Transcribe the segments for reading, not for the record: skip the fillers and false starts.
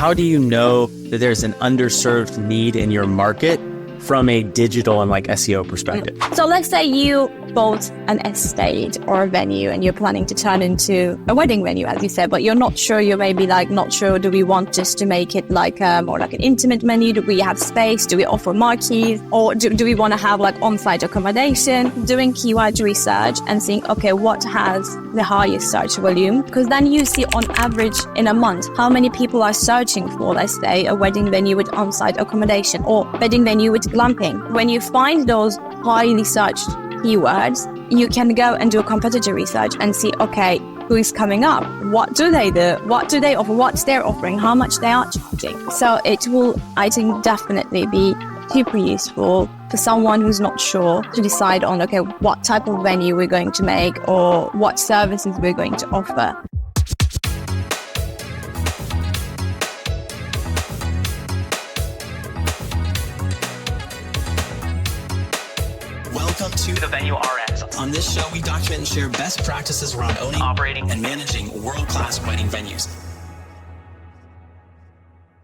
how do you know that there's an underserved need in your market from a digital and like SEO perspective? So let's say you bought an estate or a venue and you're planning to turn into a wedding venue, as you said, but you're not sure, you're maybe like not sure, do we want just to make it like more like an intimate venue? Do we have space? Do we offer marquees? Or do we want to have like on-site accommodation? Doing keyword research and seeing, okay, what has the highest search volume? Because then you see on average in a month, how many people are searching for, let's say, a wedding venue with on-site accommodation or wedding venue with glamping. When you find those highly searched keywords, you can go and do a competitor research and see, okay, who is coming up? What do they do? What do they offer? What's their offering? How much they are charging? So it will, I think, definitely be super useful for someone who's not sure to decide on, okay, what type of venue we're going to make or what services we're going to offer. Welcome to the Venue RX. On this show, we document and share best practices around owning, operating, and managing world-class wedding venues.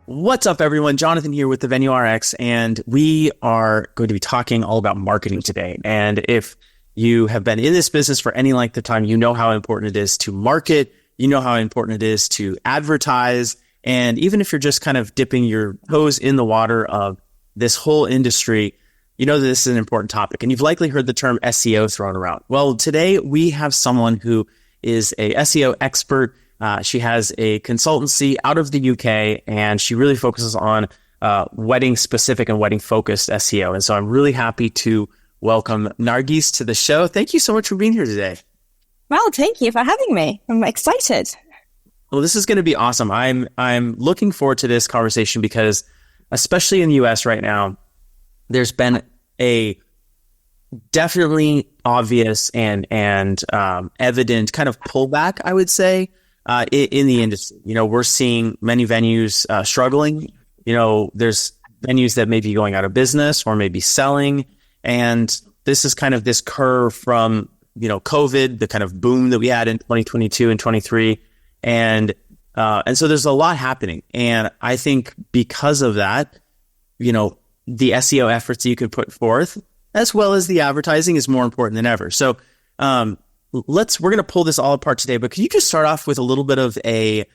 What's up, everyone? Jonathan here with the Venue RX, and we are going to be talking all about marketing today. And if you have been in this business for any length of time, you know how important it is to market. You know how important it is to advertise. And even if you're just kind of dipping your toes in the water of this whole industry, you know that this is an important topic, and you've likely heard the term SEO thrown around. Well, today we have someone who is a SEO expert. She has a consultancy out of the UK, and she really focuses on wedding-specific and wedding-focused SEO. And so I'm really happy to welcome Nergis to the show. Thank you so much for being here today. Well, thank you for having me. I'm excited. Well, this is going to be awesome. I'm looking forward to this conversation because, especially in the US right now, there's been a definitely obvious and evident kind of pullback, I would say, in the industry. You know, we're seeing many venues struggling. You know, there's venues that may be going out of business or maybe selling. And this is kind of this curve from, you know, COVID, the kind of boom that we had in 2022 and 23. And so there's a lot happening. And I think because of that, you know, the SEO efforts that you could put forth, as well as the advertising, is more important than ever. So we're going to pull this all apart today, but can you just start off with a little bit of a,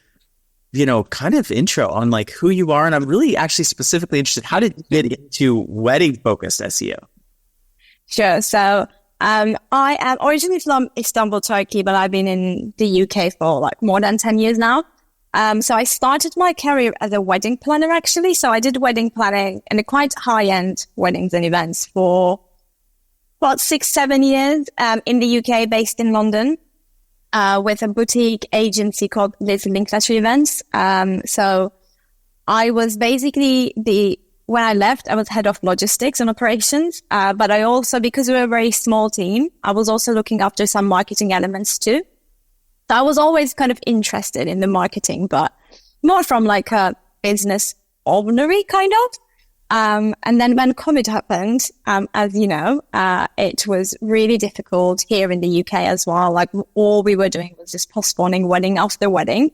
you know, kind of intro on like who you are? And I'm really actually specifically interested, how did you get into wedding focused SEO? Sure. So I am originally from Istanbul, Turkey, but I've been in the UK for like more than 10 years now. So I started my career as a wedding planner, actually. So I did wedding planning and quite high-end weddings and events for about 6-7 years in the UK, based in London, with a boutique agency called Linklater Events. So I was basically when I left, I was head of logistics and operations. But I also, because we were a very small team, I was also looking after some marketing elements too. So I was always kind of interested in the marketing, but more from like a business ownery kind of. And then when COVID happened, as you know, it was really difficult here in the UK as well. Like all we were doing was just postponing wedding after wedding,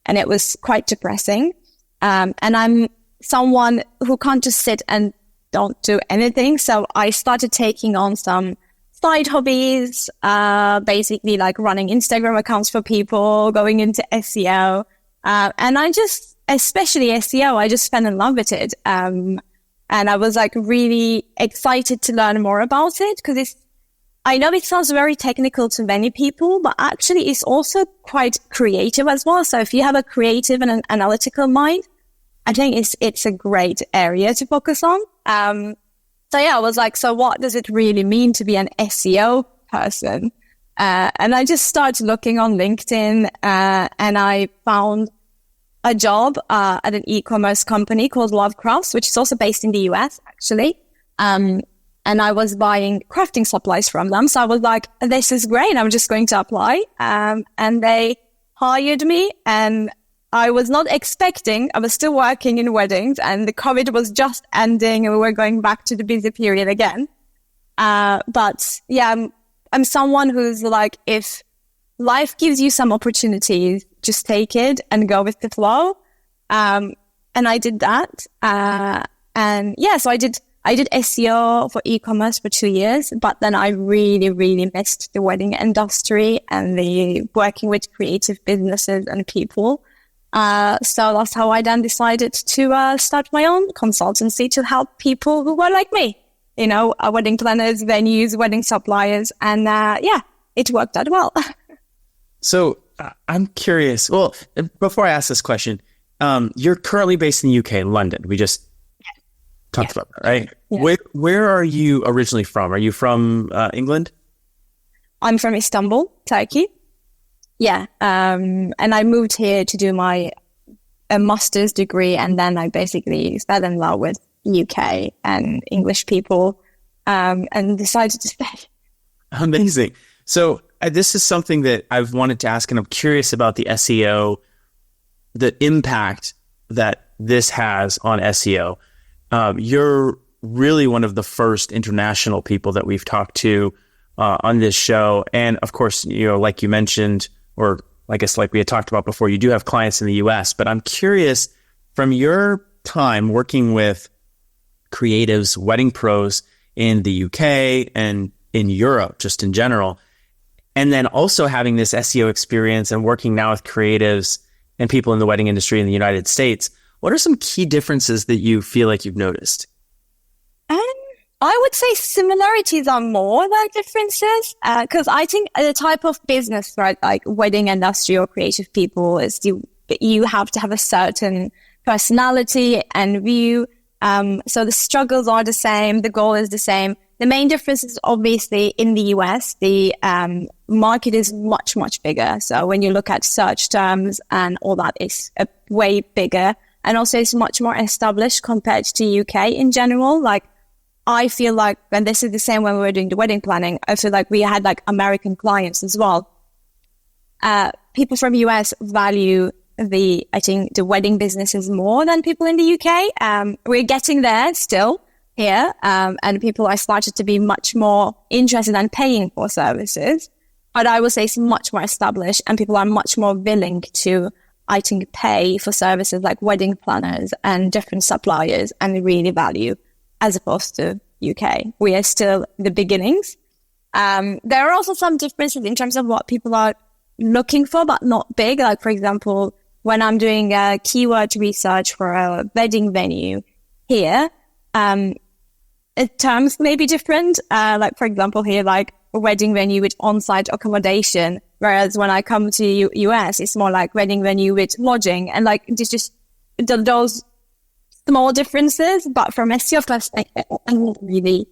and it was quite depressing. And I'm someone who can't just sit and don't do anything. So I started taking on some side hobbies, basically like running Instagram accounts for people, going into SEO. And I just, especially SEO, I just fell in love with it. And I was like really excited to learn more about it because I know it sounds very technical to many people, but actually it's also quite creative as well. So if you have a creative and an analytical mind, I think it's a great area to focus on. So yeah, I was like, so what does it really mean to be an SEO person? And I just started looking on LinkedIn, and I found a job at an e-commerce company called Lovecrafts, which is also based in the US, actually. And I was buying crafting supplies from them. So I was like, this is great. I'm just going to apply. And they hired me, and I was not expecting, I was still working in weddings, and the COVID was just ending and we were going back to the busy period again. But yeah, I'm someone who's like, if life gives you some opportunities, just take it and go with the flow. and I did that. And yeah, so I did SEO for e-commerce for 2 years, but then I really, really missed the wedding industry and the working with creative businesses and people. So that's how I then decided to start my own consultancy to help people who were like me, wedding planners, venues, wedding suppliers. And yeah, it worked out well. So I'm curious. Well, before I ask this question, you're currently based in the UK, London. We just talked about that, right? Yeah. Where are you originally from? Are you from England? I'm from Istanbul, Turkey. Yeah. And I moved here to do a master's degree, and then I basically fell in love with UK and English people, and decided to stay. Amazing. So this is something that I've wanted to ask, and I'm curious about the SEO, the impact that this has on SEO. You're really one of the first international people that we've talked to on this show. And of course, like you mentioned, or I guess like we had talked about before, you do have clients in the US, but I'm curious from your time working with creatives, wedding pros in the UK and in Europe, just in general, and then also having this SEO experience and working now with creatives and people in the wedding industry in the United States, what are some key differences that you feel like you've noticed? I would say similarities are more than differences, because I think the type of business, right, like wedding industry or creative people, is you have to have a certain personality and view. So the struggles are the same, the goal is the same. The main difference is obviously in the US, the market is much, much bigger. So when you look at search terms and all that, is way bigger. And also it's much more established compared to UK in general. Like, I feel like, and this is the same when we were doing the wedding planning, I feel like we had like American clients as well. People from US value the wedding businesses more than people in the UK. We're getting there still here. And people are started to be much more interested in paying for services. But I would say it's much more established, and people are much more willing to, I think, pay for services like wedding planners and different suppliers, and really value, as opposed to UK. We are still the beginnings. There are also some differences in terms of what people are looking for, but not big. Like, for example, when I'm doing a keyword research for a wedding venue here, terms may be different. Like, for example, here, like a wedding venue with on-site accommodation, whereas when I come to US, it's more like wedding venue with lodging, and like it's just those small differences, but from SEO perspective, it really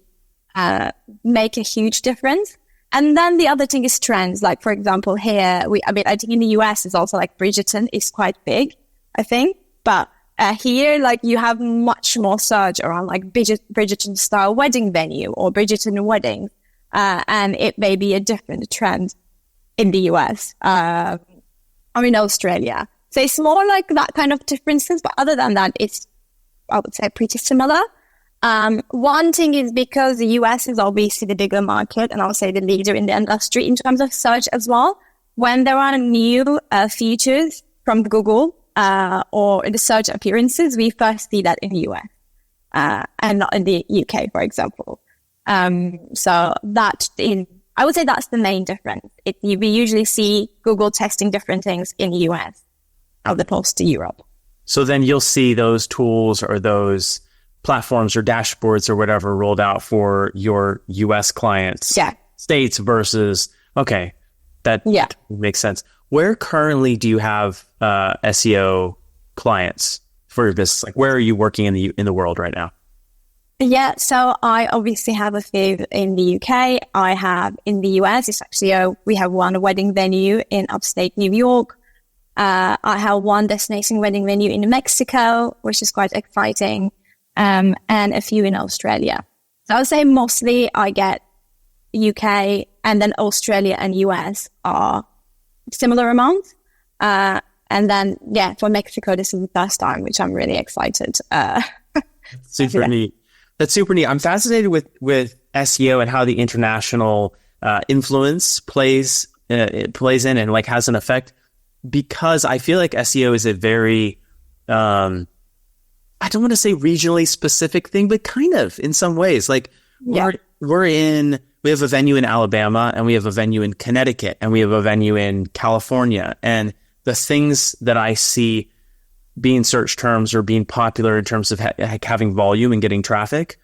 make a huge difference. And then the other thing is trends. Like, for example, here, I think in the US is also like Bridgerton is quite big, I think. But here, like, you have much more search around like Bridgerton style wedding venue or Bridgerton wedding. And it may be a different trend in the US, Australia. So it's more like that kind of differences. But other than that, it's, I would say, pretty similar. One thing is because the US is obviously the bigger market, and I would say the leader in the industry in terms of search as well. When there are new features from Google or in the search appearances, we first see that in the US and not in the UK, for example. So I would say that's the main difference. We usually see Google testing different things in the US as opposed to Europe. So then you'll see those tools or those platforms or dashboards or whatever rolled out for your US clients, states versus, okay, that makes sense. Where currently do you have SEO clients for your business? Like, where are you working in the world right now? Yeah, so I obviously have a few in the UK. I have in the US, it's actually we have one wedding venue in upstate New York. I have one destination wedding venue in Mexico, which is quite exciting, and a few in Australia. So I would say mostly I get UK, and then Australia and US are similar amounts. And then, for Mexico, this is the first time, which I'm really excited. Super neat. That's super neat. I'm fascinated with SEO and how the international influence plays in and like has an effect, because I feel like SEO is a very I don't want to say regionally specific thing, but kind of in some ways. Like we have a venue in Alabama, and we have a venue in Connecticut, and we have a venue in California. And the things that I see being search terms or being popular in terms of having volume and getting traffic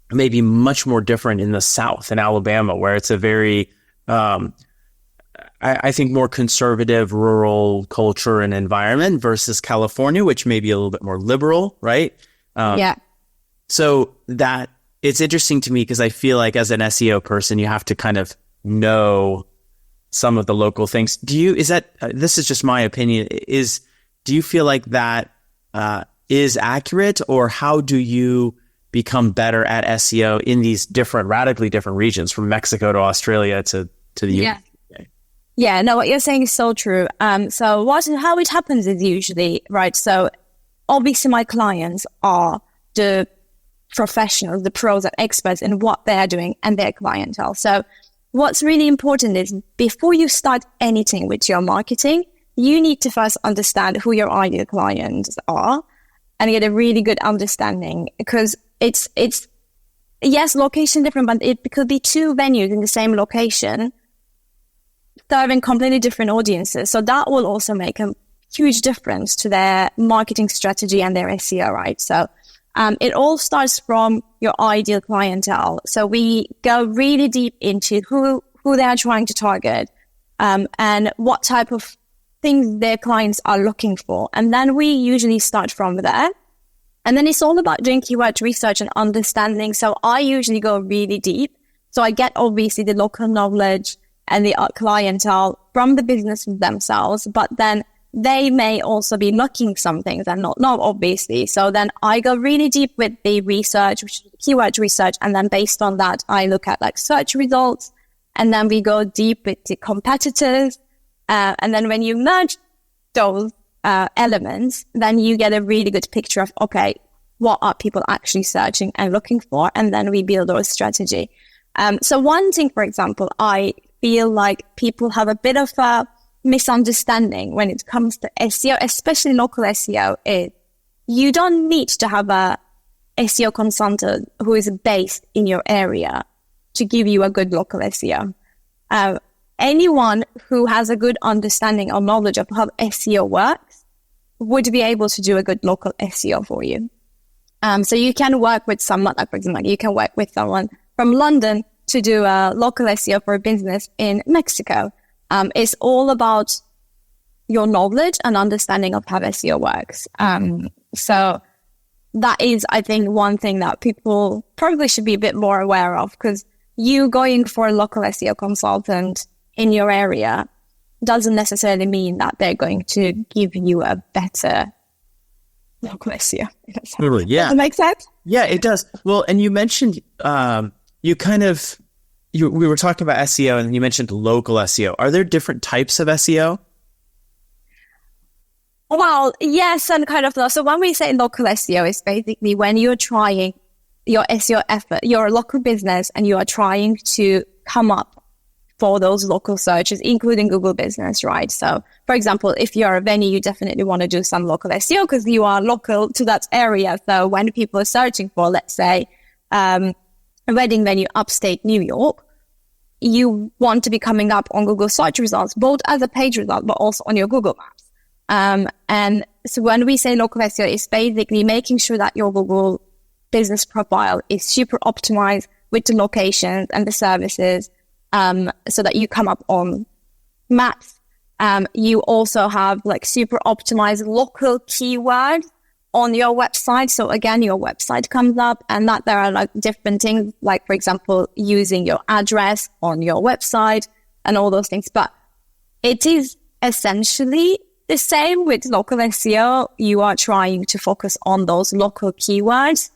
may be much more different in the South, in Alabama, where it's a very, I think, more conservative rural culture and environment versus California, which may be a little bit more liberal, right? So that it's interesting to me because I feel like as an SEO person, you have to kind of know some of the local things. This is just my opinion, do you feel like that is accurate, or how do you become better at SEO in these radically different regions, from Mexico to Australia to the UK? Yeah, no, what you're saying is so true. So how it happens is usually, right, so obviously my clients are the professionals, the pros and experts in what they're doing and their clientele. So what's really important is before you start anything with your marketing, you need to first understand who your ideal clients are and get a really good understanding, because it's yes, location different, but it could be two venues in the same location serving completely different audiences. So that will also make a huge difference to their marketing strategy and their SEO, right? So it all starts from your ideal clientele. So we go really deep into who they are trying to target, and what type of things their clients are looking for. And then we usually start from there. And then it's all about doing keyword research and understanding. So I usually go really deep. So I get obviously the local knowledge and the clientele from the business themselves, but then they may also be looking some things and not obviously. So then I go really deep with the research, which is keyword research. And then based on that, I look at like search results, and then we go deep with the competitors. And then when you merge those elements, then you get a really good picture of, okay, what are people actually searching and looking for? And then we build our strategy. So one thing, for example, I feel like people have a bit of a misunderstanding when it comes to SEO, especially local SEO, is you don't need to have a SEO consultant who is based in your area to give you a good local SEO. Anyone who has a good understanding or knowledge of how SEO works would be able to do a good local SEO for you. So you can work with someone, like for example, you can work with someone from London to do a local SEO for a business in Mexico. It's all about your knowledge and understanding of how SEO works. So that is, I think, one thing that people probably should be a bit more aware of, because you going for a local SEO consultant in your area doesn't necessarily mean that they're going to give you a better local SEO. Totally, yeah. Does that make sense? Yeah, it does. Well, and you mentioned, we were talking about SEO, and you mentioned local SEO. Are there different types of SEO? Well, yes, and kind of. So when we say local SEO, it's basically when you're trying your SEO effort, you're a local business, and you are trying to come up for those local searches, including Google Business, right? So, for example, if you're a venue, you definitely want to do some local SEO because you are local to that area. So when people are searching for, let's say, a wedding venue upstate New York, you want to be coming up on Google search results, both as a page result, but also on your Google Maps. And so when we say local SEO, it's basically making sure that your Google business profile is super optimized with the locations and the services, so that you come up on maps. You also have like super optimized local keywords on your website. So again, your website comes up, and that there are like different things, like for example, using your address on your website and all those things. But it is essentially the same with local SEO. You are trying to focus on those local keywords.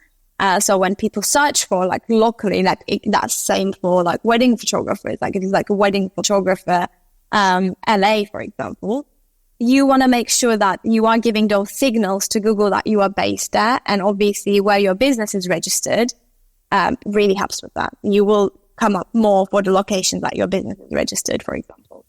So when people search for like locally, like that's same for like wedding photographers, like it is like a wedding photographer, LA, for example, you want to make sure that you are giving those signals to Google that you are based there. And obviously where your business is registered, really helps with that. You will come up more for the locations that your business is registered, for example,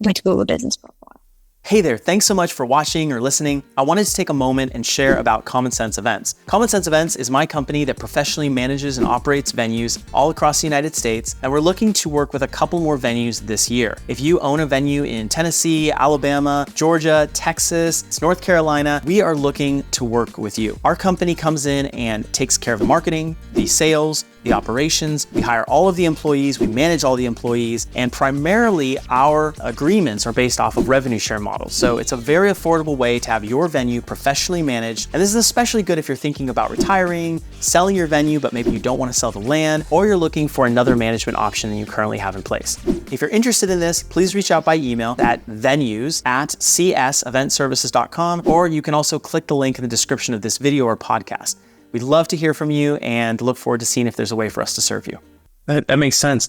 with Google Business Profile. Hey there, thanks so much for watching or listening. I wanted to take a moment and share about Common Sense Events. Common Sense Events is my company that professionally manages and operates venues all across the United States, and we're looking to work with a couple more venues this year. If you own a venue in Tennessee, Alabama, Georgia, Texas, North Carolina, we are looking to work with you. Our company comes in and takes care of the marketing, the sales, the operations. We hire all of the employees, we manage all the employees, and primarily our agreements are based off of revenue share models. So it's a very affordable way to have your venue professionally managed. And this is especially good if you're thinking about retiring, selling your venue, but maybe you don't want to sell the land, or you're looking for another management option than you currently have in place. If you're interested in this, please reach out by email at venues@cseventservices.com, or you can also click the link in the description of this video or podcast. We'd love to hear from you and look forward to seeing if there's a way for us to serve you. That makes sense.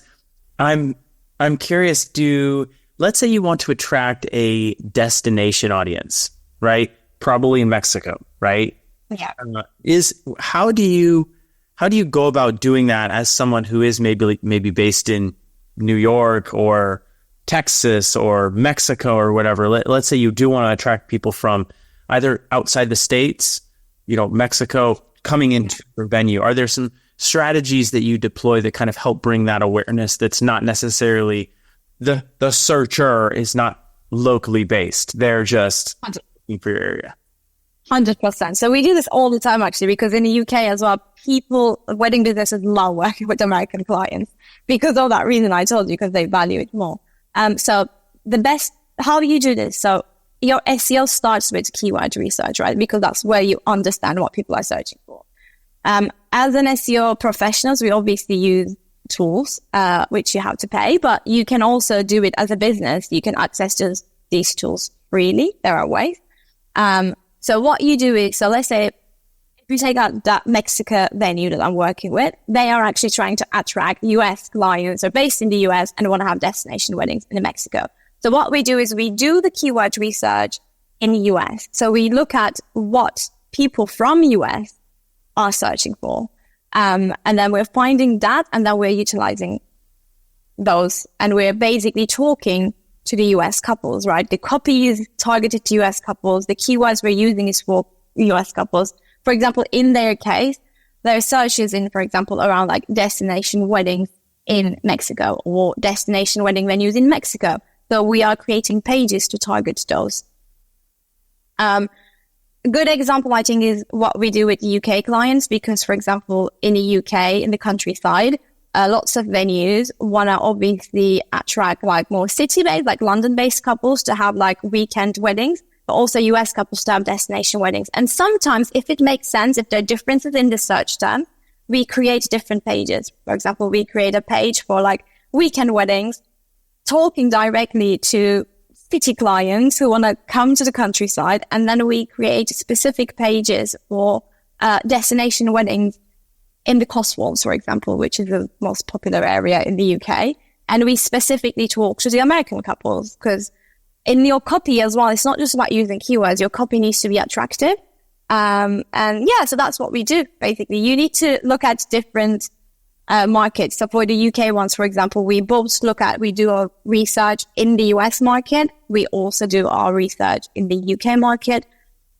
I'm curious, let's say you want to attract a destination audience, right? Probably in Mexico, right? Yeah. How do you go about doing that as someone who is maybe based in New York or Texas or Mexico or whatever? Let's say you do want to attract people from either outside the States, Mexico, coming into your venue. Are there some strategies that you deploy that kind of help bring that awareness that's not necessarily the searcher is not locally based? They're just looking for your area. 100%. So we do this all the time, actually, because in the UK as well, wedding businesses love working with American clients because of that reason I told you, because they value it more. So how do you do this? So your SEO starts with keyword research, right? Because that's where you understand what people are searching for. As an SEO professionals, we obviously use tools, which you have to pay, but you can also do it as a business. You can access these tools freely. There are ways. So what you do is, so let's say if you take out that Mexico venue that I'm working with, they are actually trying to attract US clients, are based in the US and want to have destination weddings in Mexico. So what we do is we do the keyword research in the US. So we look at what people from US are searching for. And then we're finding that, and then we're utilizing those. And we're basically talking to the US couples, right? The copy is targeted to US couples. The keywords we're using is for US couples. For example, in their case, there are searches in, for example, around like destination weddings in Mexico or destination wedding venues in Mexico. So we are creating pages to target those. A good example, I think, is what we do with UK clients, because, for example, in the UK, in the countryside, lots of venues want to obviously attract like more city-based, like London-based couples to have like weekend weddings, but also US couples to have destination weddings. And sometimes, if it makes sense, if there are differences in the search term, we create different pages. For example, we create a page for like weekend weddings, talking directly to city clients who want to come to the countryside. And then we create specific pages for destination weddings in the Cotswolds, for example, which is the most popular area in the UK. And we specifically talk to the American couples, because in your copy as well, it's not just about using keywords. Your copy needs to be attractive. So that's what we do. Basically, you need to look at different markets. So for the UK ones, for example, we do our research in the US market. We also do our research in the UK market.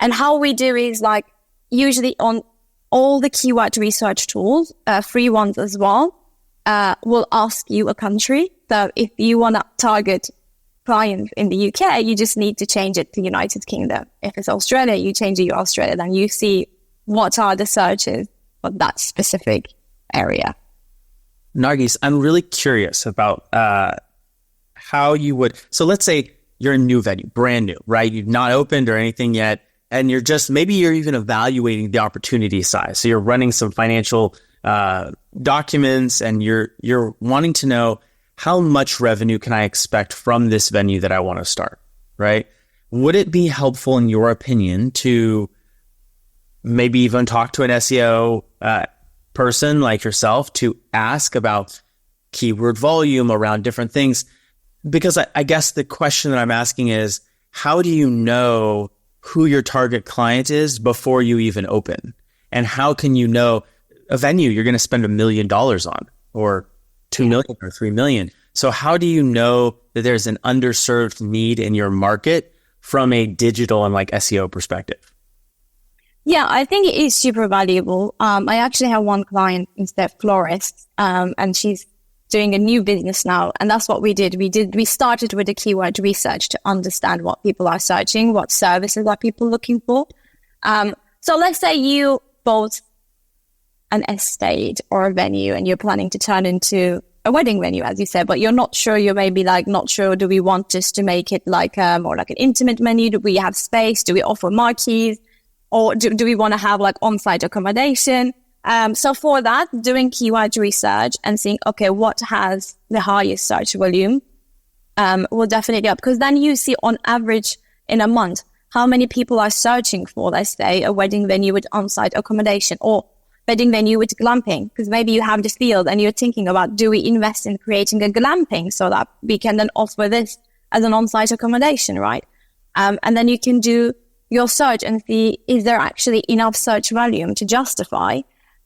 And how we do is like usually on all the keyword research tools, free ones as well, will ask you a country. So if you want to target clients in the UK, you just need to change it to United Kingdom. If it's Australia, you change it to Australia. Then you see what are the searches for that specific area. Nergis, I'm really curious about how you would. So let's say you're a new venue, brand new, right? You've not opened or anything yet, and maybe you're even evaluating the opportunity size. So you're running some financial documents, and you're wanting to know how much revenue can I expect from this venue that I want to start, right? Would it be helpful, in your opinion, to maybe even talk to an SEO person like yourself to ask about keyword volume around different things? Because I guess the question that I'm asking is, how do you know who your target client is before you even open? And how can you know a venue you're going to spend $1 million on, or $2 million or $3 million? So how do you know that there's an underserved need in your market from a digital and like SEO perspective? Yeah, I think it is super valuable. I actually have one client instead, florist, and she's doing a new business now. And that's what we did. We started with the keyword research to understand what people are searching, what services are people looking for. So let's say you bought an estate or a venue and you're planning to turn into a wedding venue, as you said, but you're not sure. You're maybe like, not sure, do we want just to make it like more like an intimate venue? Do we have space? Do we offer marquees? Or do we want to have like on-site accommodation? So for that, doing keyword research and seeing, okay, what has the highest search volume will definitely help. Because then you see on average in a month, how many people are searching for, let's say, a wedding venue with on-site accommodation or wedding venue with glamping. Because maybe you have the field and you're thinking about, do we invest in creating a glamping so that we can then offer this as an on-site accommodation, right? And then you can do your search and see, is there actually enough search volume to justify?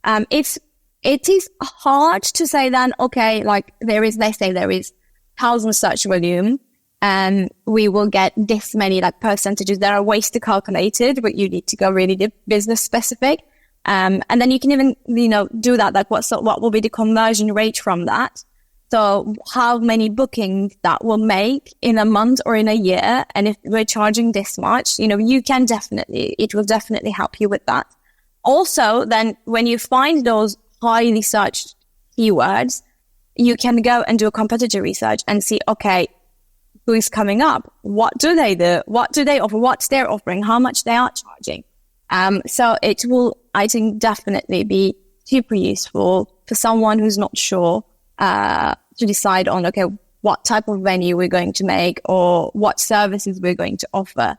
It is hard to say then, okay, like let's say there is 1,000 search volume and we will get this many like percentages. There are ways to calculate it, but you need to go really business specific. And then you can even, do that, like what will be the conversion rate from that? So how many bookings that will make in a month or in a year. And if we're charging this much, it will definitely help you with that. Also, then when you find those highly searched keywords, you can go and do a competitor research and see, okay, who is coming up? What do they do? What do they offer? What's their offering? How much they are charging? So it will, I think, definitely be super useful for someone who's not sure to decide on, okay, what type of venue we're going to make or what services we're going to offer.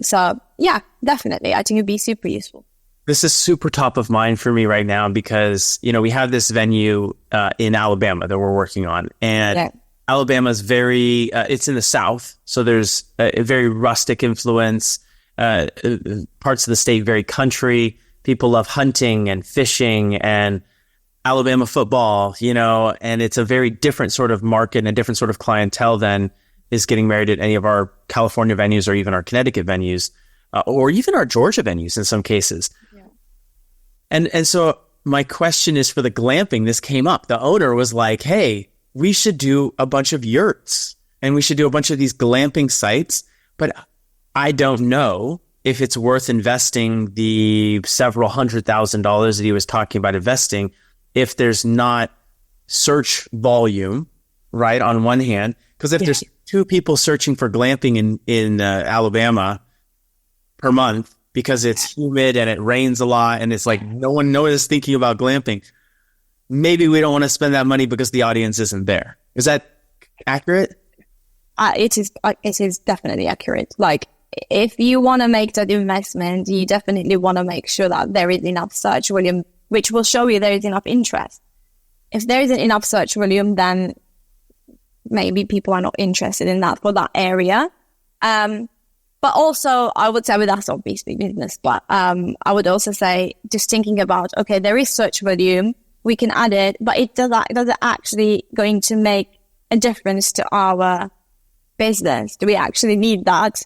So yeah, definitely. I think it'd be super useful. This is super top of mind for me right now because, we have this venue in Alabama that we're working on. And Alabama's it's in the South. So there's a very rustic influence, parts of the state, very country. People love hunting and fishing and Alabama football, and it's a very different sort of market and a different sort of clientele than is getting married at any of our California venues or even our Connecticut venues, or even our Georgia venues in some cases. Yeah. And so my question is for the glamping, this came up. The owner was like, hey, we should do a bunch of yurts and we should do a bunch of these glamping sites, but I don't know if it's worth investing the several $100,000 that he was talking about investing if there's not search volume, right, on one hand. Because if there's 2 people searching for glamping in Alabama per month because it's humid and it rains a lot and it's like no one is thinking about glamping, maybe we don't want to spend that money because the audience isn't there. Is that accurate? It is definitely accurate. Like, if you want to make that investment, you definitely want to make sure that there is enough search volume, which will show you there is enough interest. If there isn't enough search volume, then maybe people are not interested in that for that area. But also, I would say with us, obviously business, but I would also say just thinking about, okay, there is search volume, we can add it, but does it actually going to make a difference to our business? Do we actually need that?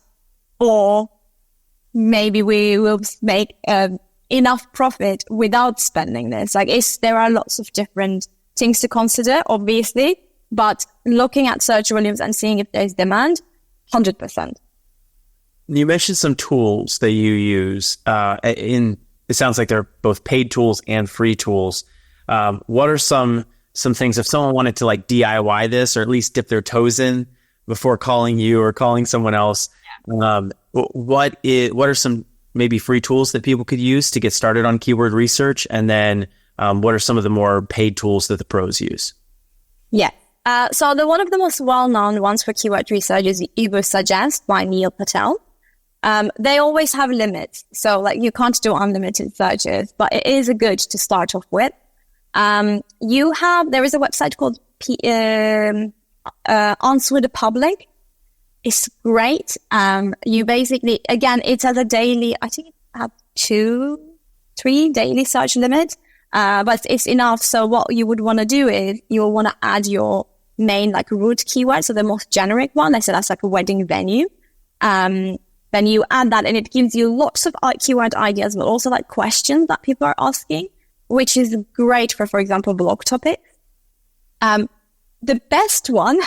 Or maybe we will make enough profit without spending this. Like, there are lots of different things to consider, obviously, but looking at search volumes and seeing if there's demand, 100%. You mentioned some tools that you use. It sounds like they're both paid tools and free tools. What are some things if someone wanted to like DIY this or at least dip their toes in before calling you or calling someone else? What are some maybe free tools that people could use to get started on keyword research? And then what are some of the more paid tools that the pros use? Yeah. So one of the most well-known ones for keyword research is Suggest by Neil Patel. They always have limits. So like you can't do unlimited searches, but it is good to start off with. There is a website called Answer the Public. It's great. You basically, again, it's at a daily, I think it have 2-3 daily search limit. But it's enough. So what you would want to do is you will want to add your main like root keyword. So the most generic one, I said that's like a wedding venue. Then you add that and it gives you lots of keyword ideas, but also like questions that people are asking, which is great for example, blog topics. The best one,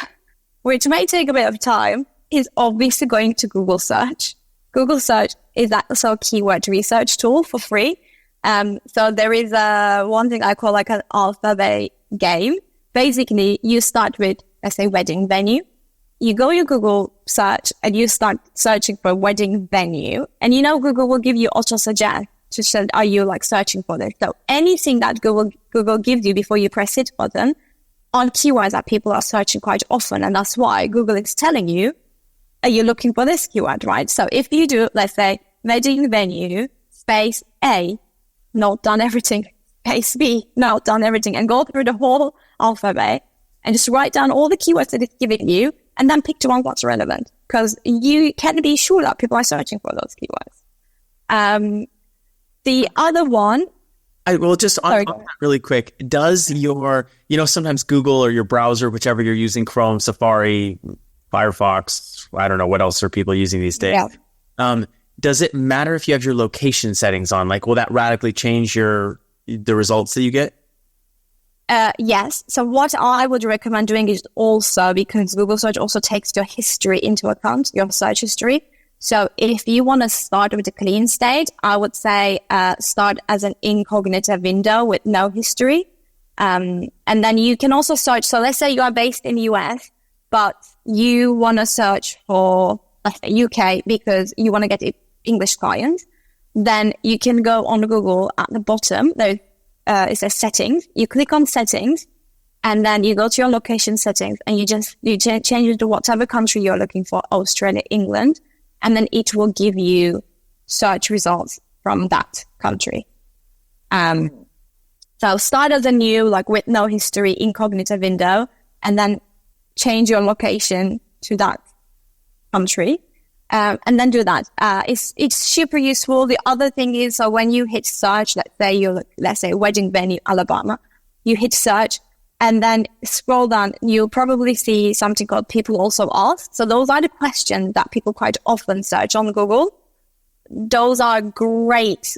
which may take a bit of time, is obviously going to Google search. Google search is also a keyword research tool for free. So there is one thing I call like an alphabet game. Basically, you start with, let's say, wedding venue. You go to Google search and you start searching for wedding venue. And Google will give you auto suggest to say, are you like searching for this? So anything that Google gives you before you press hit button on keywords that people are searching quite often. And that's why Google is telling you, are you looking for this keyword, right? So if you do, let's say, wedding venue, space A, note down everything, space B, note down everything, and go through the whole alphabet and just write down all the keywords that it's giving you, and then pick the one that's relevant, because you can be sure that people are searching for those keywords. The other one, I will just on that really quick. Does your, sometimes Google or your browser, whichever you're using, Chrome, Safari, Firefox, I don't know what else are people using these days. Yeah. Does it matter if you have your location settings on? Like, will that radically change the results that you get? Yes. So what I would recommend doing is also, because Google search also takes your history into account, your search history. So if you want to start with a clean state, I would say start as an incognito window with no history. And then you can also search. So let's say you are based in the US, but you want to search for, let's say, UK because you want to get English clients. Then you can go on Google at the bottom. It says settings. You click on settings, and then you go to your location settings, and you change it to whatever country you're looking for, Australia, England, and then it will give you search results from that country. So start as a new, like with no history, incognito window, and then change your location to that country, and then do that. It's super useful. The other thing is, so when you hit search, let's say wedding venue, Alabama, you hit search and then scroll down, you'll probably see something called people also ask. So those are the questions that people quite often search on Google. Those are great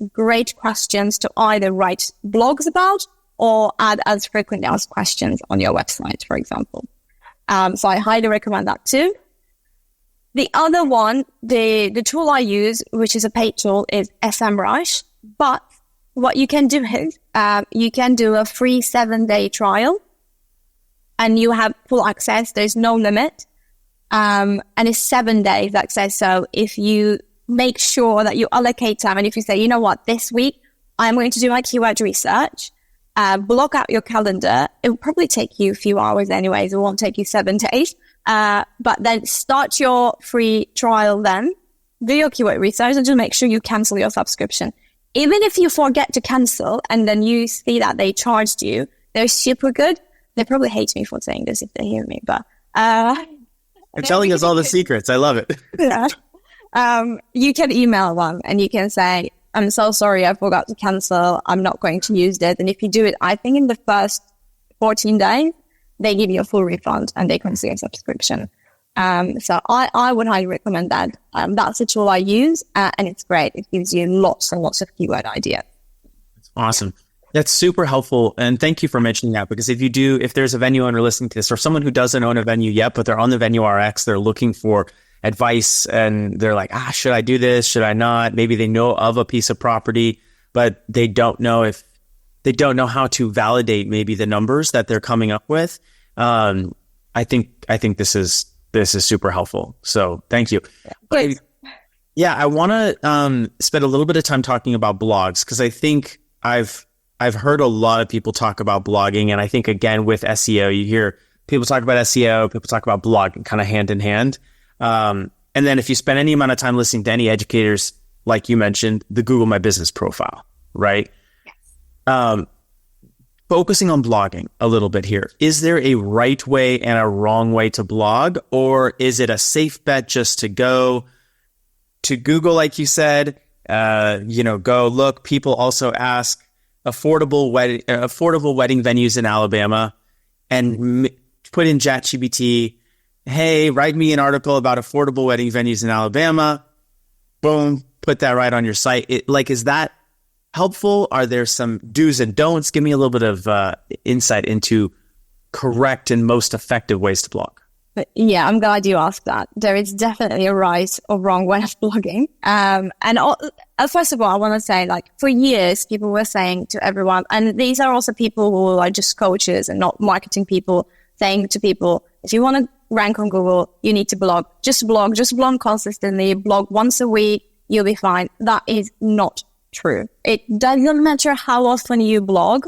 questions to either write blogs about or add as frequently asked questions on your website, for example. So I highly recommend that too. The other one, the tool I use, which is a paid tool, is SEMrush. But what you can do is you can do a free 7-day trial, and you have full access. There's no limit, and it's 7 days access. So if you make sure that you allocate time, and if you say, you know what, this week I'm going to do my keyword research, block out your calendar. It will probably take you a few hours anyways. It won't take you 7 days. But then start your free trial then, do your keyword research, and just make sure you cancel your subscription. Even if you forget to cancel and then you see that they charged you, they're super good. They probably hate me for saying this if they hear me, but you're telling us all the secrets. I love it. Yeah. You can email them and you can say, I'm so sorry, I forgot to cancel. I'm not going to use this. And if you do it, I think in the first 14 days, they give you a full refund and they cancel your subscription. So I would highly recommend that. That's a tool I use, and it's great. It gives you lots and lots of keyword ideas. Awesome. That's super helpful. And thank you for mentioning that, because if there's a venue owner listening to this, or someone who doesn't own a venue yet, but they're on the Venue RX, they're looking for advice and they're like, should I do this? Should I not? Maybe they know of a piece of property, but they don't know how to validate maybe the numbers that they're coming up with. I think this is super helpful. So thank you. Yeah, I want to spend a little bit of time talking about blogs, because I think I've heard a lot of people talk about blogging, and I think again with SEO, you hear people talk about SEO, people talk about blogging kind of hand in hand. And then if you spend any amount of time listening to any educators, like you mentioned, the Google My Business profile, right? Yes. Focusing on blogging a little bit here. Is there a right way and a wrong way to blog, or is it a safe bet just to go to Google, like you said, go look? People also ask affordable wedding venues in Alabama, and put in ChatGPT hey, write me an article about affordable wedding venues in Alabama. Boom, put that right on your site. Is that helpful? Are there some do's and don'ts? Give me a little bit of insight into correct and most effective ways to blog. Yeah, I'm glad you asked that. There is definitely a right or wrong way of blogging. First of all, I want to say, like, for years, people were saying to everyone, and these are also people who are just coaches and not marketing people, saying to people, if you want to rank on Google, you need to blog. Just blog consistently, blog once a week, you'll be fine. That is not true. It doesn't matter how often you blog.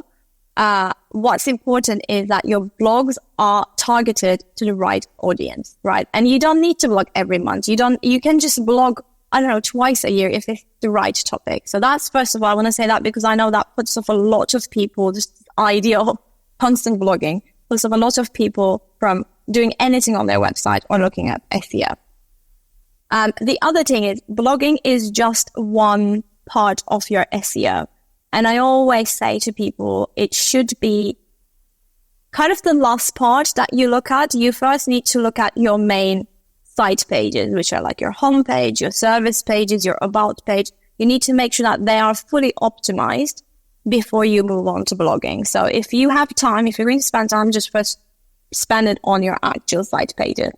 What's important is that your blogs are targeted to the right audience, right? And you don't need to blog every month. You can just blog, I don't know, twice a year if it's the right topic. So that's, first of all, I want to say that because I know that puts off a lot of people, this idea of constant blogging, puts off a lot of people from doing anything on their website or looking at SEO. The other thing is blogging is just one part of your SEO. And I always say to people, it should be kind of the last part that you look at. You first need to look at your main site pages, which are like your homepage, your service pages, your about page. You need to make sure that they are fully optimized before you move on to blogging. So if you have time, if you're going to spend time, just first spend it on your actual site pages.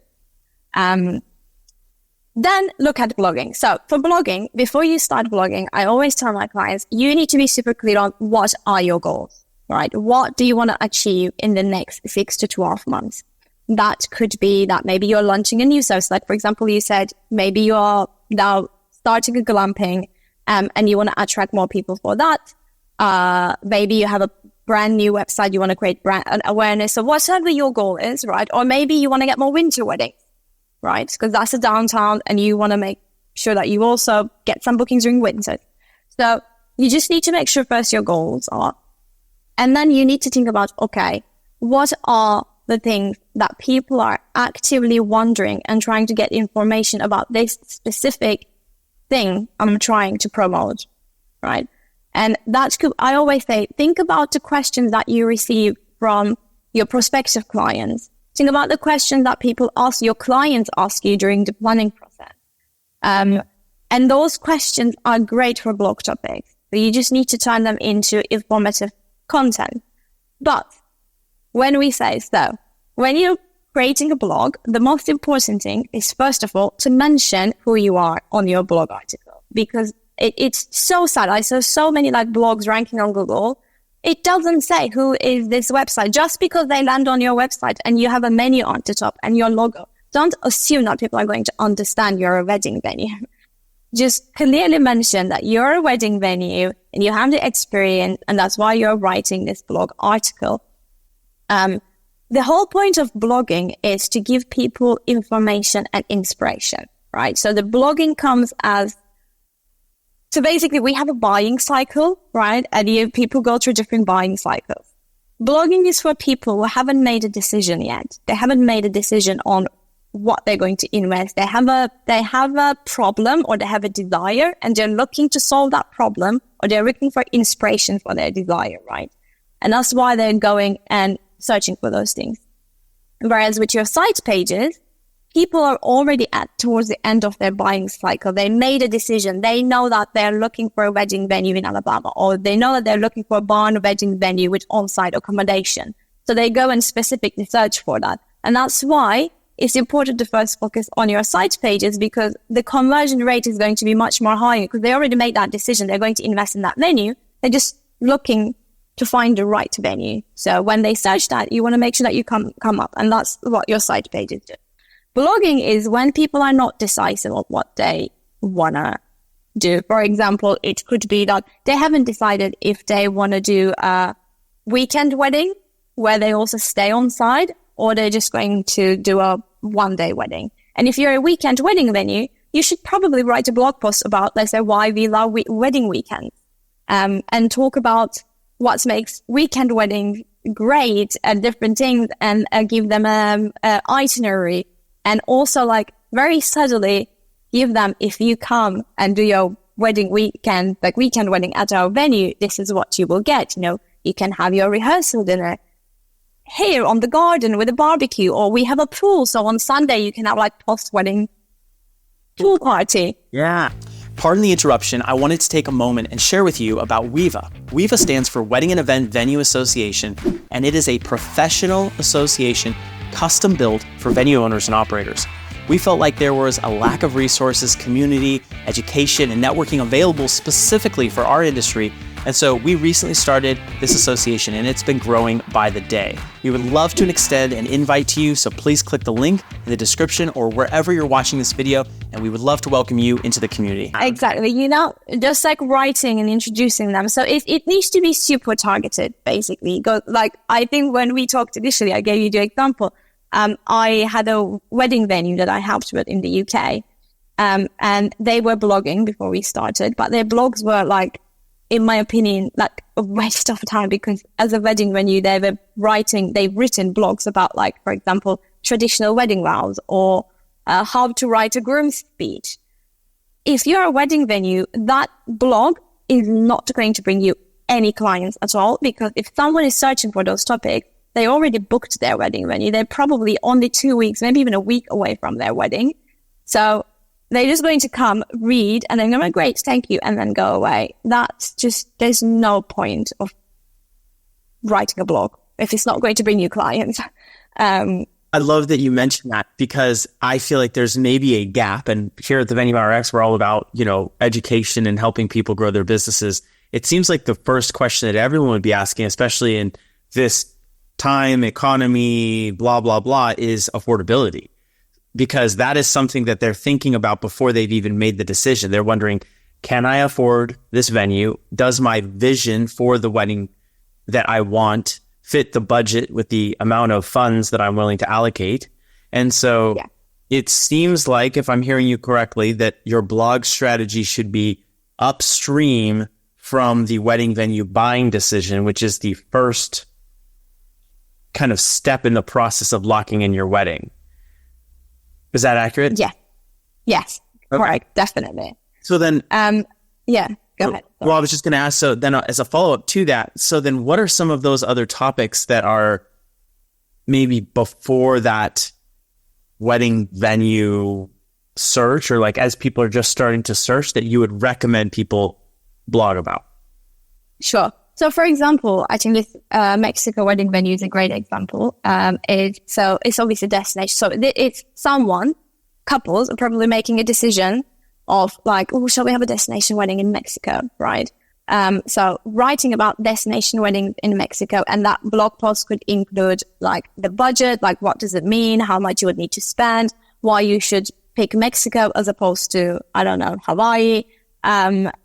Then look at blogging. So for blogging, before you start blogging, I always tell my clients, you need to be super clear on what are your goals, right? What do you want to achieve in the next 6 to 12 months? That could be that maybe you're launching a new service. Like, for example, you said maybe you are now starting a glamping and you want to attract more people for that. Maybe you have a brand new website, you want to create brand awareness. So whatever your goal is, right? Or maybe you want to get more winter weddings, right? Because that's a downtown and you want to make sure that you also get some bookings during winter. So you just need to make sure first your goals are. And then you need to think about, okay, what are the things that people are actively wondering and trying to get information about this specific thing I'm trying to promote, right? And that's good. I always say, think about the questions that you receive from your prospective clients. Think about the questions that people ask, your clients ask you during the planning process. And those questions are great for blog topics. So you just need to turn them into informative content. But when you're creating a blog, the most important thing is, first of all, to mention who you are on your blog article, because it's so sad. I saw so many like blogs ranking on Google. It doesn't say who is this website. Just because they land on your website and you have a menu on the top and your logo, don't assume that people are going to understand you're a wedding venue. Just clearly mention that you're a wedding venue and you have the experience, and that's why you're writing this blog article. The whole point of blogging is to give people information and inspiration, right? So the blogging comes as, so basically we have a buying cycle, right? And people go through different buying cycles. Blogging is for people who haven't made a decision yet. They haven't made a decision on what they're going to invest. They have a problem or they have a desire and they're looking to solve that problem, or they're looking for inspiration for their desire, right? And that's why they're going and searching for those things. Whereas with your site pages, people are already towards the end of their buying cycle. They made a decision. They know that they're looking for a wedding venue in Alabama, or they know that they're looking for a barn wedding venue with on-site accommodation. So they go and specifically search for that. And that's why it's important to first focus on your site pages, because the conversion rate is going to be much more higher because they already made that decision. They're going to invest in that venue. They're just looking to find the right venue. So when they search that, you want to make sure that you come up, and that's what your site pages do. Blogging is when people are not decisive on what they want to do. For example, it could be that they haven't decided if they want to do a weekend wedding where they also stay on site, or they're just going to do a one-day wedding. And if you're a weekend wedding venue, you should probably write a blog post about, let's say, why we love wedding weekends, and talk about what makes weekend weddings great and different things, and give them an itinerary. And also, like, very subtly give them, if you come and do your wedding weekend, like weekend wedding at our venue, this is what you will get. You know, you can have your rehearsal dinner. here on the garden with a barbecue, or we have a pool. So on Sunday, you can have like post-wedding pool party. Yeah. Pardon the interruption. I wanted to take a moment and share with you about WEVA. WEVA stands for Wedding and Event Venue Association, and it is a professional association custom built for venue owners and operators. We felt like there was a lack of resources, community, education, and networking available specifically for our industry. And so we recently started this association, and it's been growing by the day. We would love to extend an invite to you, so please click the link in the description or wherever you're watching this video, and we would love to welcome you into the community. Exactly. You know, just like writing and introducing them. So it needs to be super targeted, basically. Like, I think when we talked initially, I gave you the example. I had a wedding venue that I helped with in the UK, and they were blogging before we started, but their blogs were like, in my opinion, like a waste of time, because as a wedding venue, they've written blogs about, like, for example, traditional wedding vows, or how to write a groom's speech. If you're a wedding venue, that blog is not going to bring you any clients at all, because if someone is searching for those topics, they already booked their wedding venue. They're probably only 2 weeks, maybe even a week away from their wedding. So they're just going to come, read, and then go, great, thank you, and then go away. That's just, there's no point of writing a blog if it's not going to bring you clients. I love that you mentioned that, because I feel like there's maybe a gap. And here at the Venue RX, we're all about, education and helping people grow their businesses. It seems like the first question that everyone would be asking, especially in this time, economy, blah, blah, blah, is affordability. Because that is something that they're thinking about before they've even made the decision. They're wondering, can I afford this venue? Does my vision for the wedding that I want fit the budget with the amount of funds that I'm willing to allocate? And so It seems like, if I'm hearing you correctly, that your blog strategy should be upstream from the wedding venue buying decision, which is the first kind of step in the process of locking in your wedding. Is that accurate? Yeah. Yes. Okay. Correct. Definitely. So then, go ahead. Well, I was just going to ask, so then as a follow-up to that, so then what are some of those other topics that are maybe before that wedding venue search, or like as people are just starting to search, that you would recommend people blog about? Sure. So, for example, I think this Mexico wedding venue is a great example. It's obviously a destination. So it's couples are probably making a decision of like, oh, shall we have a destination wedding in Mexico, right? So writing about destination weddings in Mexico, and that blog post could include like the budget, like what does it mean, how much you would need to spend, why you should pick Mexico as opposed to, I don't know, Hawaii,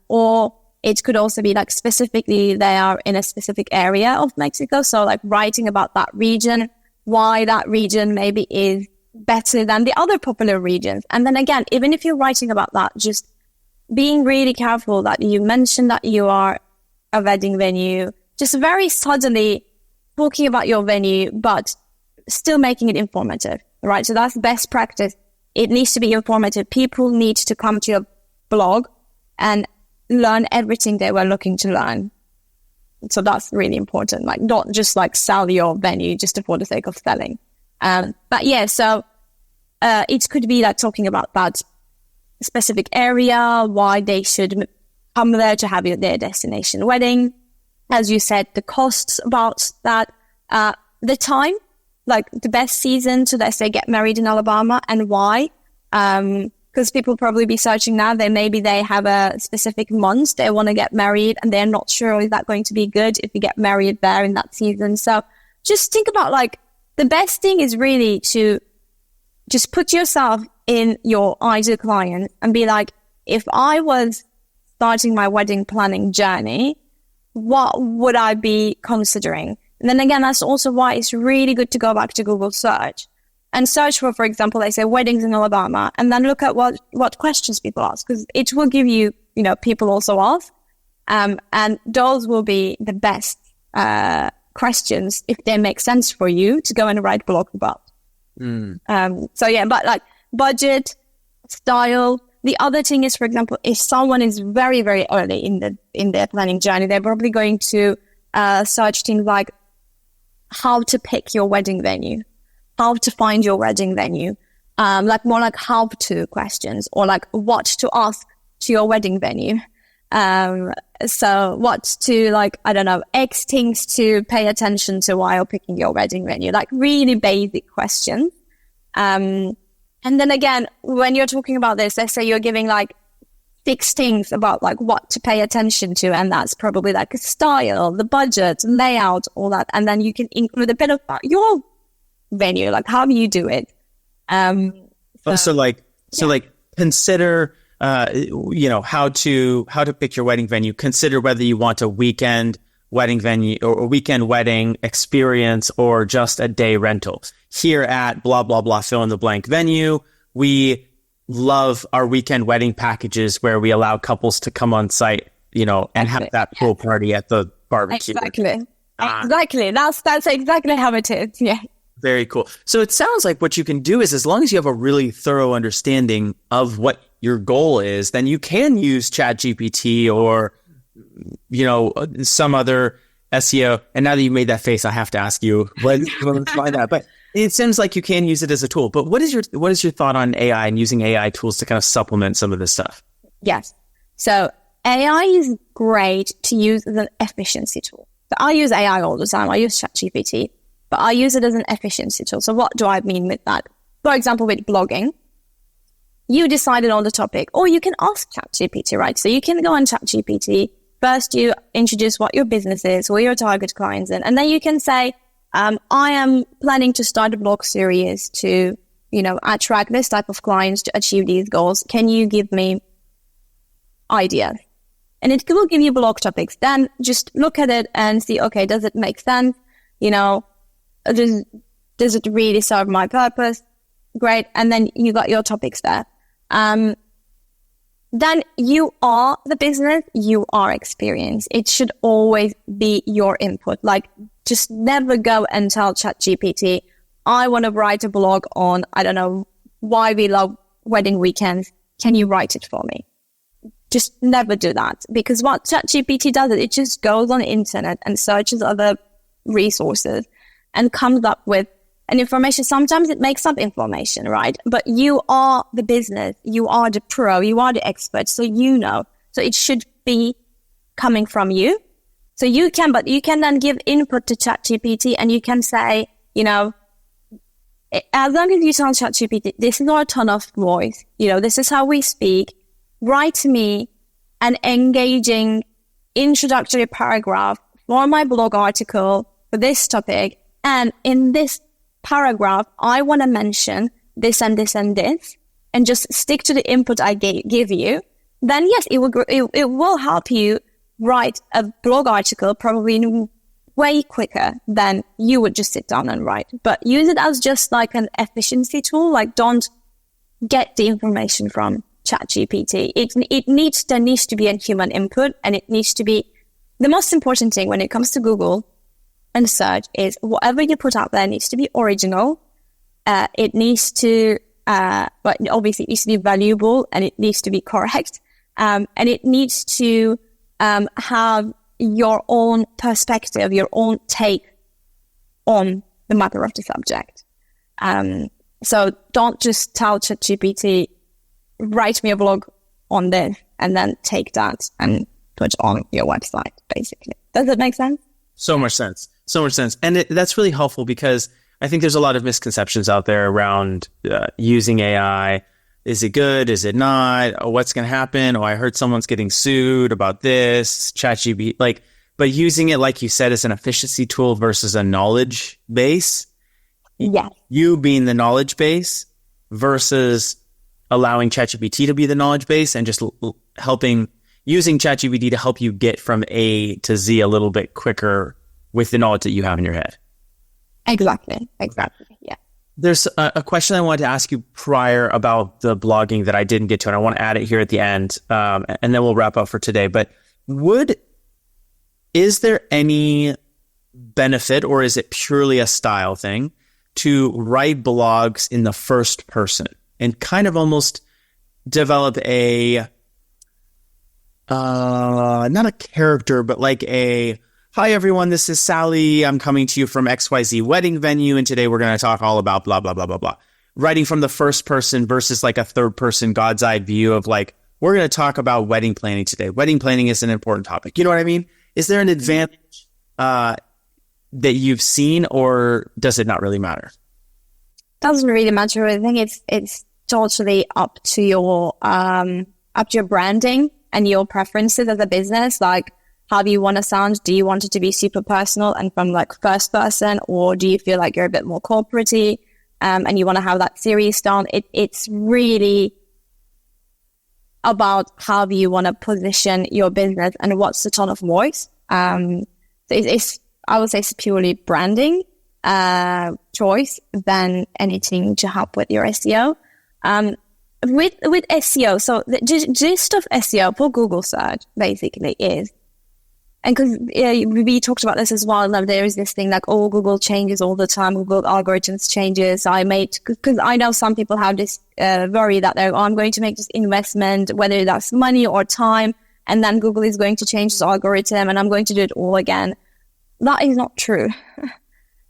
or it could also be like specifically they are in a specific area of Mexico. So like writing about that region, why that region maybe is better than the other popular regions. And then again, even if you're writing about that, just being really careful that you mention that you are a wedding venue, just very suddenly talking about your venue, but still making it informative, right? So that's best practice. It needs to be informative. People need to come to your blog and learn everything they were looking to learn. So that's really important. Like, not just like sell your venue just for the sake of selling. But yeah, so it could be like talking about that specific area, why they should come there to have their destination wedding. As you said, the costs about that, the time, like the best season to, let's say, get married in Alabama, and why. Because people probably be searching now, they have a specific month they want to get married, and they're not sure is that going to be good if you get married there in that season. So just think about, like, the best thing is really to just put yourself in your ideal client and be like, if I was starting my wedding planning journey, what would I be considering? And then again, that's also why it's really good to go back to Google search and search for example, they say weddings in Alabama, and then look at what questions people ask, because it will give you, people also ask. And those will be the best questions if they make sense for you to go and write blog about. So yeah, but like budget, style. The other thing is, for example, if someone is very, very early in their planning journey, they're probably going to search things like how to pick your wedding venue, how to find your wedding venue, like more like how-to questions, or like what to ask to your wedding venue. So what to, like, I don't know, X things to pay attention to while picking your wedding venue, like really basic questions. And then again, when you're talking about this, let's say you're giving like 6 things about like what to pay attention to, and that's probably like style, the budget, layout, all that. And then you can include a bit of your venue, like how do you do it? So consider, how to pick your wedding venue. Consider whether you want a weekend wedding venue or a weekend wedding experience or just a day rental. Here at blah, blah, blah, fill in the blank venue, we love our weekend wedding packages where we allow couples to come on site, and have that pool party at the barbecue. Exactly. That's exactly how it is. Yeah. Very cool. So it sounds like what you can do is, as long as you have a really thorough understanding of what your goal is, then you can use ChatGPT or, some other SEO. And now that you made that face, I have to ask you, what find that? But it seems like you can use it as a tool. But what is your thought on AI and using AI tools to kind of supplement some of this stuff? Yes. So AI is great to use as an efficiency tool. So I use AI all the time. I use ChatGPT, but I use it as an efficiency tool. So what do I mean with that? For example, with blogging, you decided on the topic, or you can ask ChatGPT, right? So you can go on ChatGPT. First, you introduce what your business is, who your target clients in, and then you can say, I am planning to start a blog series to, attract this type of clients to achieve these goals. Can you give me ideas? And it will give you blog topics. Then just look at it and see, okay, does it make sense? Does it really serve my purpose? Great. And then you got your topics there. Then you are the business, you are experience. It should always be your input. Like, just never go and tell ChatGPT, I want to write a blog on, I don't know, why we love wedding weekends. Can you write it for me? Just never do that, because what ChatGPT does, it just goes on the internet and searches other resources and comes up with an information. Sometimes it makes up information, right? But you are the business, you are the pro, you are the expert, so So it should be coming from you. So you can then give input to ChatGPT, and you can say, as long as you tell ChatGPT, this is our tone of voice, this is how we speak, write me an engaging introductory paragraph for my blog article for this topic. And in this paragraph, I want to mention this and this and this, and just stick to the input I give you. Then yes, it will help you write a blog article probably way quicker than you would just sit down and write. But use it as just like an efficiency tool. Like, don't get the information from ChatGPT. There needs to be a human input, and it needs to be the most important thing when it comes to Google and search is whatever you put out there needs to be original. It needs to, but obviously it needs to be valuable, and it needs to be correct. And it needs to have your own perspective, your own take on the matter of the subject. So don't just tell ChatGPT, write me a blog on this, and then take that and put on your website, basically. Does that make sense? So much sense. And that's really helpful, because I think there's a lot of misconceptions out there around using AI. Is it good? Is it not? Oh, what's going to happen? Oh, I heard someone's getting sued about this. ChatGPT, but using it, like you said, as an efficiency tool versus a knowledge base. Yeah. You being the knowledge base versus allowing ChatGPT to be the knowledge base, and just using ChatGPT to help you get from A to Z a little bit quicker with the knowledge that you have in your head. Exactly. Yeah. There's a question I wanted to ask you prior about the blogging that I didn't get to, and I want to add it here at the end, and then we'll wrap up for today. But is there any benefit, or is it purely a style thing, to write blogs in the first person and kind of almost develop a, not a character, but like a Hi, everyone. This is Sally. I'm coming to you from XYZ Wedding Venue. And today we're going to talk all about blah, blah, blah, blah, blah. Writing from the first person versus like a third person God's eye view of like, we're going to talk about wedding planning today. Wedding planning is an important topic. You know what I mean? Is there an advantage that you've seen, or does it not really matter? Doesn't really matter. I think it's totally up to your branding and your preferences as a business. Like, how do you want to sound? Do you want it to be super personal and from like first person, or do you feel like you're a bit more corporate-y, and you want to have that serious tone? It's really about how do you want to position your business and what's the tone of voice. So I would say it's purely branding choice than anything to help with your SEO. With SEO, so the gist of SEO for Google search basically is, and because we talked about this as well, there is this thing like, oh, Google changes all the time, Google algorithms changes. Because I know some people have this worry that I'm going to make this investment, whether that's money or time, and then Google is going to change this algorithm and I'm going to do it all again. That is not true.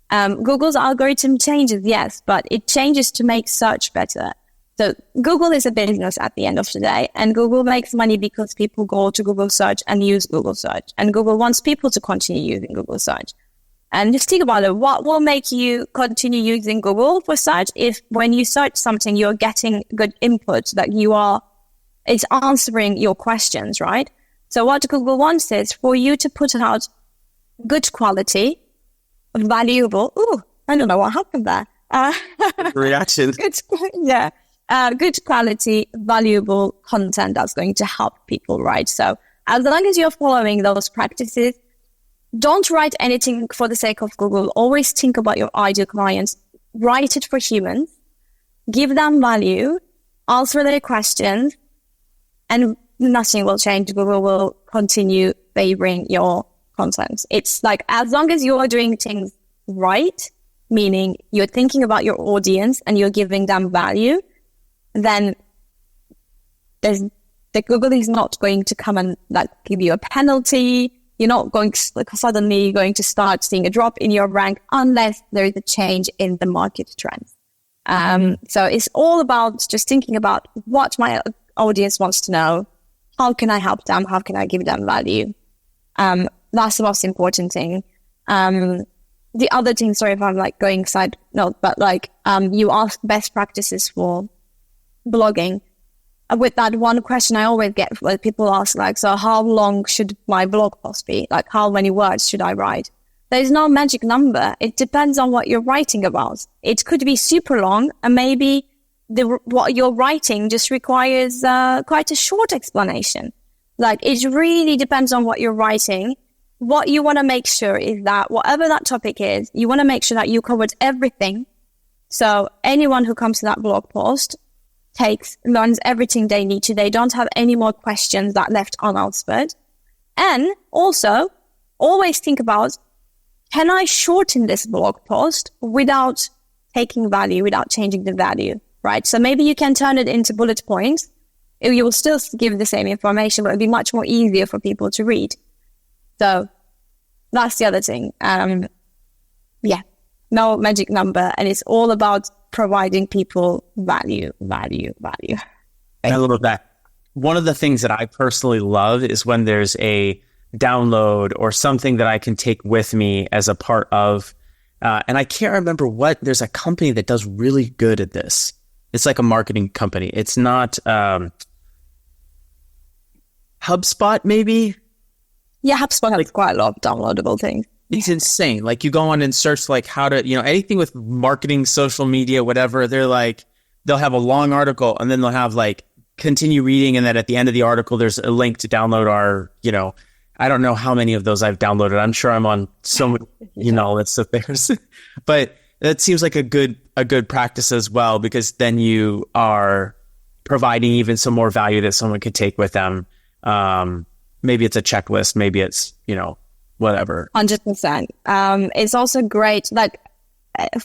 Google's algorithm changes, yes, but it changes to make search better. So Google is a business at the end of the day, and Google makes money because people go to Google search and use Google search, and Google wants people to continue using Google search. And just think about it. What will make you continue using Google for search if when you search something, you're getting good input, that it's answering your questions, right? So what Google wants is for you to put out good quality, valuable. Ooh, I don't know what happened there. Reaction. Good quality, valuable content that's going to help people, right? So as long as you're following those practices, don't write anything for the sake of Google. Always think about your ideal clients. Write it for humans. Give them value. Answer their questions. And nothing will change. Google will continue favoring your content. It's like, as long as you're doing things right, meaning you're thinking about your audience and you're giving them value, then the Google is not going to come and like give you a penalty. You're not going to suddenly going to start seeing a drop in your rank unless there is a change in the market trends. So it's all about just thinking about what my audience wants to know. How can I help them? How can I give them value? That's the most important thing. The other thing, sorry if I'm like going side note, but like you ask best practices for blogging. With that one question I always get, where people ask like, so how long should my blog post be? Like, how many words should I write? There's no magic number. It depends on what you're writing about. It could be super long, and maybe what you're writing just requires quite a short explanation. Like, it really depends on what you're writing. What you want to make sure is that whatever that topic is, you want to make sure that you covered everything. So anyone who comes to that blog post learns everything they need to. They don't have any more questions that left unanswered. And also, always think about, can I shorten this blog post without taking value, without changing the value, right? So maybe you can turn it into bullet points. You will still give the same information, but it'll be much more easier for people to read. So that's the other thing. No magic number. And it's all about providing people value. I love that. One of the things that I personally love is when there's a download or something that I can take with me as a part of, and I can't remember there's a company that does really good at this. It's like a marketing company. It's not HubSpot, maybe? Yeah, HubSpot has quite a lot of downloadable things. It's insane. Like, you go on and search like how to, anything with marketing, social media, whatever. They're like, they'll have a long article and then they'll have like continue reading. And then at the end of the article, there's a link to download our, I don't know how many of those I've downloaded. I'm sure I'm on so many lists of theirs, but that seems like a good practice as well, because then you are providing even some more value that someone could take with them. Maybe it's a checklist, maybe it's, whatever. 100%. It's also great, like,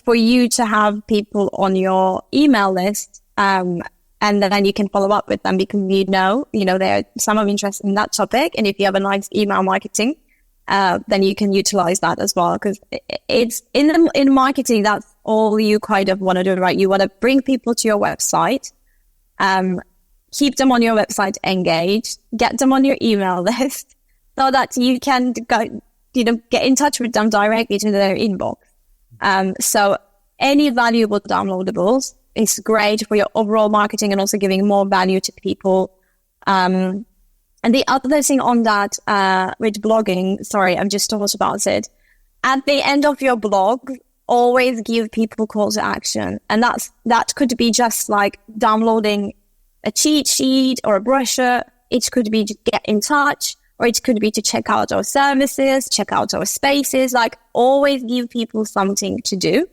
for you to have people on your email list, and then you can follow up with them because they're some of interest in that topic. And if you have a nice email marketing, then you can utilize that as well. Because it's in marketing, that's all you kind of want to do, right? You want to bring people to your website, keep them on your website engaged, get them on your email list so that you can go, get in touch with them directly to their inbox. So any valuable downloadables is great for your overall marketing and also giving more value to people. And the other thing on that, with blogging, sorry, I've just thought about it. At the end of your blog, always give people call to action. And that could be just like downloading a cheat sheet or a brochure. It could be to get in touch, or it could be to check out our services, check out our spaces. Like, always give people something to do,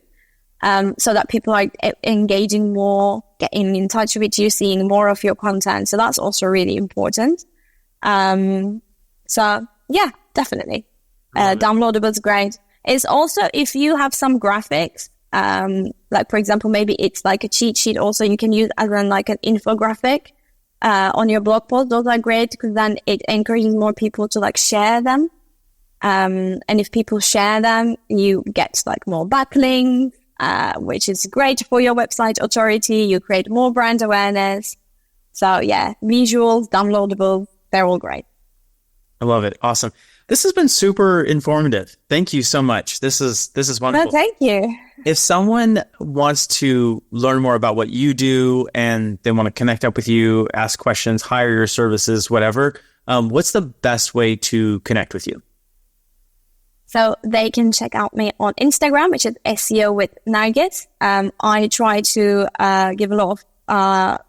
so that people are engaging more, getting in touch with you, seeing more of your content. So that's also really important. So yeah, definitely. Downloadable is great. It's also, if you have some graphics, like for example, maybe it's like a cheat sheet also you can use as like an infographic, on your blog post. Those are great because then it encourages more people to like share them. And if people share them, you get like more backlinks, which is great for your website authority. You create more brand awareness. So yeah, visuals, downloadables, they're all great. I love it. Awesome. This has been super informative. Thank you so much. This is wonderful. Well, thank you. If someone wants to learn more about what you do and they want to connect up with you, ask questions, hire your services, whatever, what's the best way to connect with you? So they can check out me on Instagram, which is SEO with Nergis. I try to give a lot of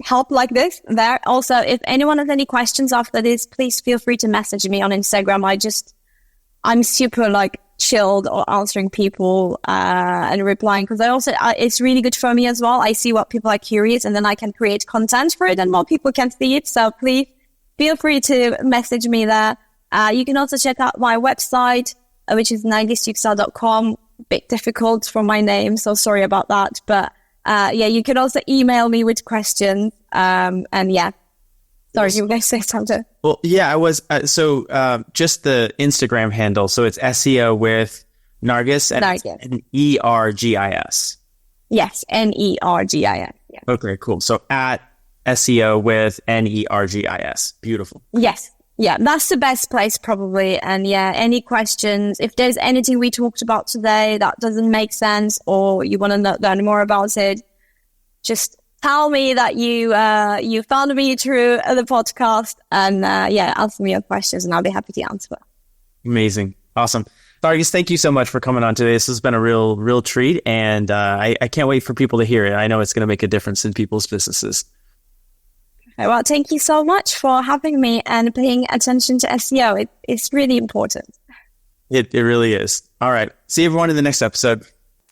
help like this there. Also, if anyone has any questions after this, please feel free to message me on Instagram. I'm super like chilled or answering people and replying, because I also it's really good for me as well. I see what people are curious, and then I can create content for it and more people can see it. So please feel free to message me there. You can also check out my website, which is nergisyuksel.com. Bit difficult for my name, so sorry about that. But yeah, you can also email me with questions. And yeah, sorry, you were going to say something. Well, yeah, I was. Just the Instagram handle. So it's SEO with Nergis and Nergis. Yes, Nergis. Yeah. Okay, cool. So at SEO with Nergis. Beautiful. Yes. Yeah, that's the best place probably. And yeah, any questions, if there's anything we talked about today that doesn't make sense or you want to learn more about it, just tell me that you found me through the podcast, and yeah, ask me your questions and I'll be happy to answer. Amazing. Awesome. Nergis, thank you so much for coming on today. This has been a real treat, and I can't wait for people to hear it. I know it's going to make a difference in people's businesses. Well, thank you so much for having me and paying attention to SEO. It's really important. It really is. All right. See everyone in the next episode.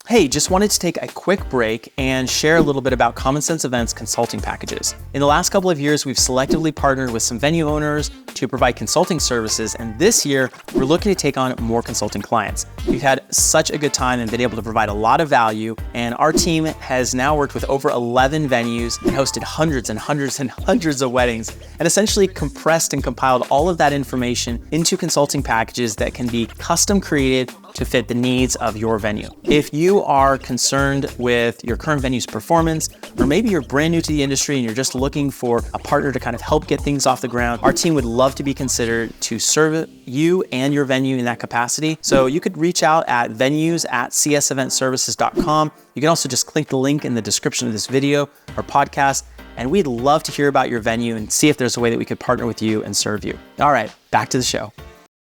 Hey, just wanted to take a quick break and share a little bit about Common Sense Events consulting packages. In the last couple of years, we've selectively partnered with some venue owners to provide consulting services, and this year, we're looking to take on more consulting clients. We've had such a good time and been able to provide a lot of value, and our team has now worked with over 11 venues and hosted hundreds and hundreds and hundreds of weddings, and essentially compressed and compiled all of that information into consulting packages that can be custom created to fit the needs of your venue. If you are concerned with your current venue's performance, or maybe you're brand new to the industry and you're just looking for a partner to kind of help get things off the ground, our team would love to be considered to serve you and your venue in that capacity. So you could reach out at venues@cseventservices.com. You can also just click the link in the description of this video or podcast, and we'd love to hear about your venue and see if there's a way that we could partner with you and serve you. All right, back to the show.